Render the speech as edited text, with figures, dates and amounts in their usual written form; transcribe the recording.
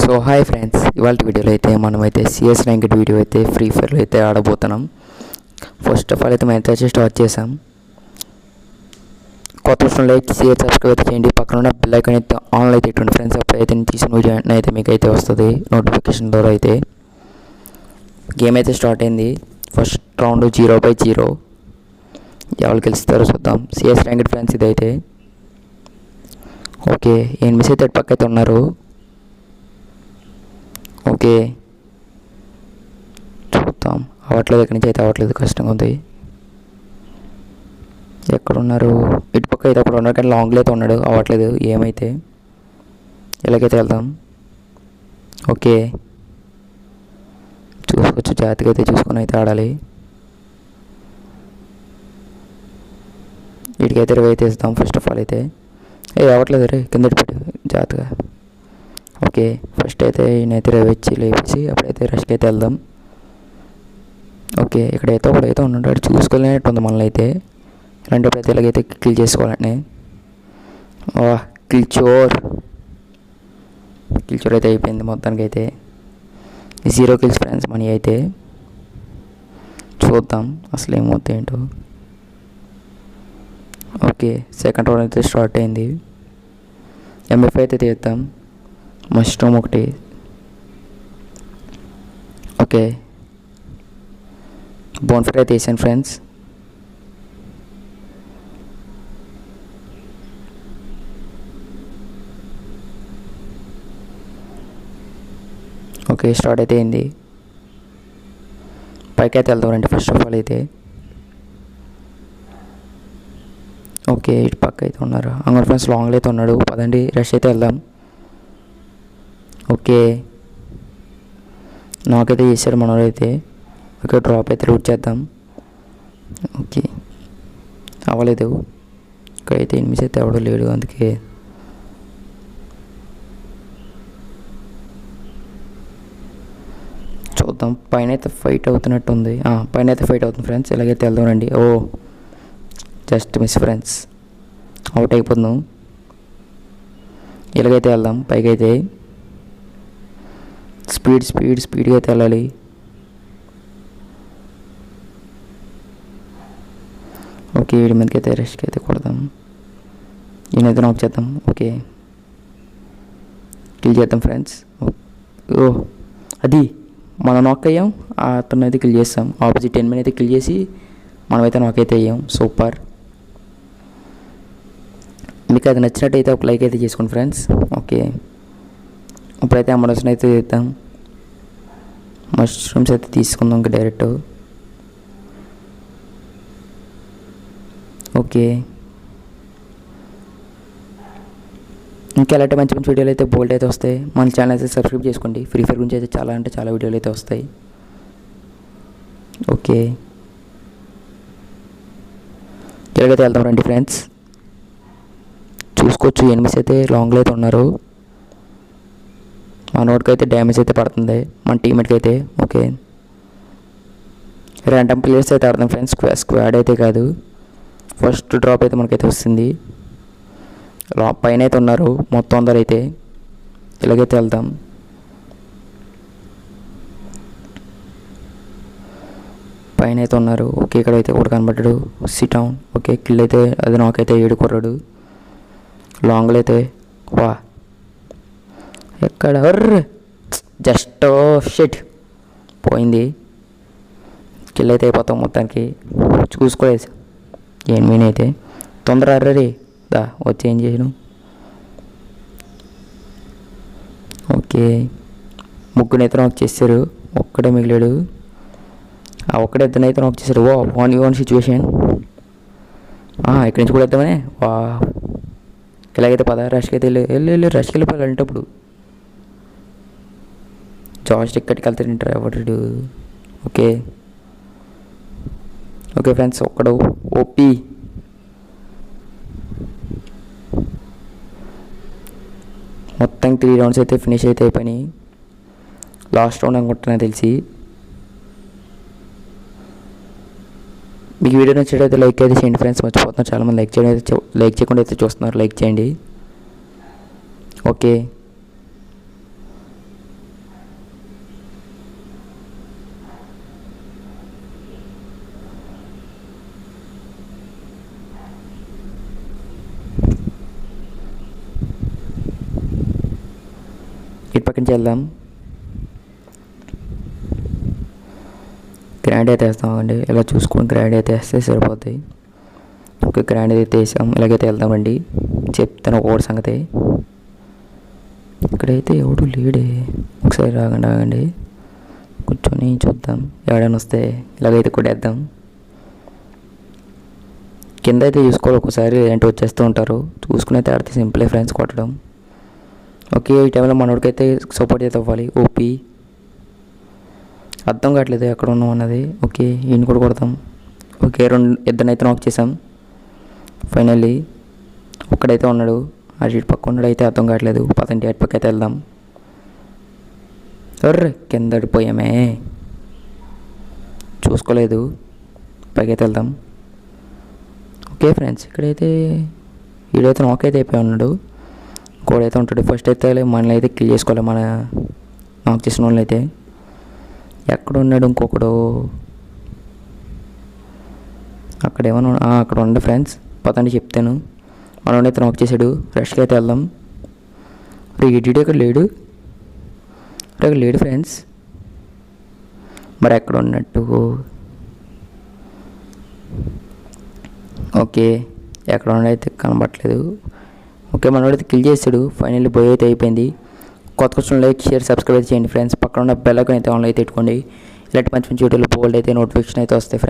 So hi friends, ఇవాళ వీడియోలో అయితే మనమైతే సిఎస్ ర్యాంకెడ్ వీడియో అయితే ఫ్రీ ఫైర్లో అయితే ఆడబోతున్నాం. ఫస్ట్ ఆఫ్ ఆల్ అయితే మేము అయితే స్టార్ట్ చేసాం. కొత్త విషయం లైక్ షేర్ సబ్స్క్రైబ్ అయితే చేయండి. పక్కన ఉన్న బెల్ ఐకాన్ అయితే ఆన్లో అయితే ఇటువంటి ఫ్రెండ్స్ అప్పుడైతే నేను తీసిన వీడియో వెంటనే అయితే మీకు అయితే వస్తుంది నోటిఫికేషన్ ద్వారా. అయితే గేమ్ అయితే స్టార్ట్ అయింది. First round 0/0. ఎవరు గెలుస్తారో చూద్దాం. సిఎస్ ర్యాంకెడ్ ఫ్రెండ్స్ ఇదైతే ఓకే. ఎనిమిస్ అయితే పక్క అయితే ఉన్నారు. ఓకే చూద్దాం. అవ్వట్లేదు, ఇక్కడి నుంచి అయితే అవ్వట్లేదు, కష్టంగా ఉంది. ఎక్కడున్నారు? ఇటు పక్క అయితే అప్పుడు ఉన్నారు కానీ లాంగ్లో అయితే ఉన్నాడు, అవ్వట్లేదు. ఏమైతే ఇలాగైతే వెళ్దాం. ఓకే చూసుకోవచ్చు, జాగ్రత్తగా అయితే చూసుకొని అయితే ఆడాలి. వీటికైతే రివైవ్ అయితే ఇస్తాం. ఫస్ట్ ఆఫ్ ఆల్ అయితే అవ్వట్లేదు రే, కింద పెట్టు జాగ్రత్తగా. ఓకే ఫస్ట్ అయితే ఈయనైతే రివైవ్ లేపేసి అప్పుడైతే రష్కి అయితే వెళ్దాం. ఓకే ఇక్కడైతే ఒకడైతే ఉన్నాడు, చూసుకోలేనట్టు ఉంది మనల్ని అయితే. ఇలాంటప్పుడైతే ఇలాగైతే కిల్ చేసుకోవాలని. కిల్ చోర్ అయితే అయిపోయింది మొత్తానికి అయితే. 0 కిల్స్ ఫ్రెండ్స్ మనీ అయితే. చూద్దాం అసలు ఏమవుతాయి ఏంటో. ఓకే సెకండ్ రౌండ్ అయితే స్టార్ట్ అయింది. MF అయితే తీద్దాం. మష్రూమ్ ఒకటి. ఓకే బోన్ఫైర్ అయితే వేసాను ఫ్రెండ్స్. ఓకే స్టార్ట్ అయితే అయింది. పైకి అయితే వెళ్దాం రండి ఫస్ట్ ఆఫ్ ఆల్ అయితే. ఓకే ఇటు పక్క అయితే ఉన్నారు అంగన్ ఫ్రెండ్స్, లాంగ్లో అయితే ఉన్నాడు. పదండి రష్ అయితే వెళ్దాం. ఓకే నాకైతే చేశారు మనోడైతే. ఓకే డ్రాప్ అయితే రూట్ చేద్దాం. ఓకే అవ్వలేదు. ఇక్కడైతే ఎనిమిది అయితే ఎవడో లేడు, అందుకే చూద్దాం. పైన అయితే ఫైట్ అవుతున్నట్టు ఉంది. పైన అయితే ఫైట్ అవుతుంది ఫ్రెండ్స్. ఇలాగైతే వెళ్దాం రండి. జస్ట్ మిస్ ఫ్రెండ్స్, అవుట్ అయిపోతున్నాం. ఇలాగైతే వెళ్దాం పైకి అయితే. స్పీడ్గా అయితే వెళ్ళాలి. ఓకే వీడి మీదకి అయితే రెస్ట్కి అయితే కొడదాం. ఈయనైతే నాక్ చేద్దాం. ఓకే కిల్ చేద్దాం ఫ్రెండ్స్. అది మనం నాక్ అయ్యాం, అతను అయితే కిల్ చేస్తాం. ఆపోజిట్ 10 అయితే కిల్ చేసి మనమైతే నాక్ అయితే అయ్యాం. సూపర్. మీకు అది నచ్చినట్టయితే ఒక లైక్ అయితే చేసుకోండి ఫ్రెండ్స్. ఓకే ఇప్పుడైతే మష్రూమ్స్ అయితే తీద్దాం. మష్రూమ్స్ అయితే తీసుకుందాం ఇంకా డైరెక్ట్. ఓకే ఇంకా ఎలాంటి మంచి మంచి వీడియోలు అయితే బోల్డ్ అయితే వస్తాయి. మన ఛానల్ అయితే సబ్స్క్రైబ్ చేసుకోండి. ఫ్రీ ఫైర్ గురించి అయితే చాలా అంటే చాలా వీడియోలు అయితే వస్తాయి. ఓకే ఎలాగైతే వెళ్దాం రండి ఫ్రెండ్స్. చూసుకోవచ్చు ఎనిమిస్ అయితే లాంగ్లో అయితే ఉన్నారు. మా నోట్కి అయితే డ్యామేజ్ అయితే పడుతుంది మన టీమేట్కి అయితే. ఓకే ర్యాండమ్ ప్లేయర్స్ అయితే ఆడతాం ఫ్రెండ్స్, స్క్వాడ్ అయితే కాదు. ఫస్ట్ డ్రాప్ అయితే మనకైతే వస్తుంది. పైన అయితే ఉన్నారు మొత్తం అందరూ అయితే. ఇలాగైతే వెళ్దాం. పైన అయితే ఉన్నారు. ఓకే ఇక్కడైతే కూడా కనబడ్డాడు సిటౌన్. ఓకే కిల్ అయితే అది నాకైతే 7 కొర్రాడు. లాంగ్లో అయితే ఎక్కడ జస్ట్ షిట్ పోయింది. కిల్ అయితే అయిపోతాం మొత్తానికి. చూసుకోలేదు ఏం మీన్ అయితే. తొందర అర్రీ దా వచ్చి ఏం చేయను. ఓకే ముగ్గురు నాక్ చేశారు, ఒక్కడే మిగిలాడు. ఒక్కడే ఇద్దరు నాక్ చేశారు. 1v1 situation. ఇక్కడి నుంచి కూడా వద్దామనే. ఇలాగైతే రష్కి అయితే వెళ్ళి రష్కి వెళ్ళిపోయాలంటప్పుడు జాస్ట్ ఇక్కడికి వెళ్తాడంటారు ఎవడు. ఓకే ఫ్రెండ్స్ ఒక్కడు ఓపీ. మొత్తం 3 రౌండ్స్ అయితే ఫినిష్ అయితే అయిపోయినాయి. లాస్ట్ రౌండ్ అనుకుంటున్నా తెలిసి. మీకు వీడియో నచ్చినట్లయితే లైక్ అయితే చేయండి ఫ్రెండ్స్. మర్చిపోతున్నారు చాలామంది లైక్ చేయకుండా అయితే చూస్తున్నారు. లైక్ చేయండి. ఓకే పక్క నుంచి వెళ్దాం. గ్రాండ్ అయితే వేస్తామండి. ఇలా చూసుకొని గ్రాండ్ అయితే వేస్తే సరిపోతాయి. ఓకే, గ్రాండ్ అయితే వేసాం. ఇలాగైతే వెళ్దామండి. చెప్తాను ఒకటి సంగతి. ఇక్కడైతే ఎవడు లేడే. ఒకసారి ఆగండి కూర్చొని చూద్దాం. ఎవడైనా వస్తే ఇలాగైతే కొట్టేద్దాం. కింద అయితే చూసుకోవాలి ఒకసారి, ఏంటి వచ్చేస్తూ ఉంటారు. చూసుకుని అయితే ఆడితే సింపులే ఫ్రెండ్స్ కొట్టడం. ఓకే, ఈ టైంలో మనోడికైతే సపోర్ట్ అయితే అవ్వాలి. ఓపీ అర్థం కావట్లేదు ఎక్కడ ఉన్నాం అన్నది. ఓకే, ఈయన కూడా కొడతాం. ఓకే, ఇద్దరినైతే నాక్ చేసాం ఫైనల్లీ. ఒక్కడైతే ఉన్నాడు, అటు పక్క ఉన్నాడు అయితే అర్థం కావట్లేదు. పదండి అటు పక్క అయితే వెళ్దాం. అర్రే కింద పడిపోయామే, చూసుకోలేదు. పైకైతే వెళ్దాం. ఓకే ఫ్రెండ్స్, ఇక్కడైతే వీడైతే నాక్ అయితే అయిపోయి ఉన్నాడు. ఇంకోడైతే ఉంటాడు. ఫస్ట్ అయితే మనల్ని అయితే కిల్ చేసుకోవాలి, మన నాక్ చేసిన వాళ్ళు అయితే. ఎక్కడ ఉన్నాడు ఇంకొకడు? అక్కడ ఏమన్నా అక్కడ ఉండే ఫ్రెండ్స్, పదండి చెప్తాను. మనోడైతే నాక్ చేశాడు. రష్కి అయితే వెళ్దాం. ఎడిట్ ఇక్కడ లేడు, ఇక్కడ లేడు ఫ్రెండ్స్. మరి ఎక్కడ ఉన్నట్టు? ఓకే, ఎక్కడ ఉండైతే కనబట్టలేదు. ఓకే, మనోడైతే కిల్ చేసాడు. ఫైనల్లీ బోయ్ అయితే అయిపోయింది. కొత్త వచ్చిన లైక్ షేర్ సబ్స్క్రైబ్ చేయండి ఫ్రెండ్స్. పక్కన ఉన్న బెల్ ఐకాన్ అయితే ఆన్లో అయితే పెట్టుకోండి. ఇలాంటి మంచి మంచి వీడియోలు బోల్డ్ అయితే నోటిఫికేషన్ అయితే వస్తాయి ఫ్రెండ్స్.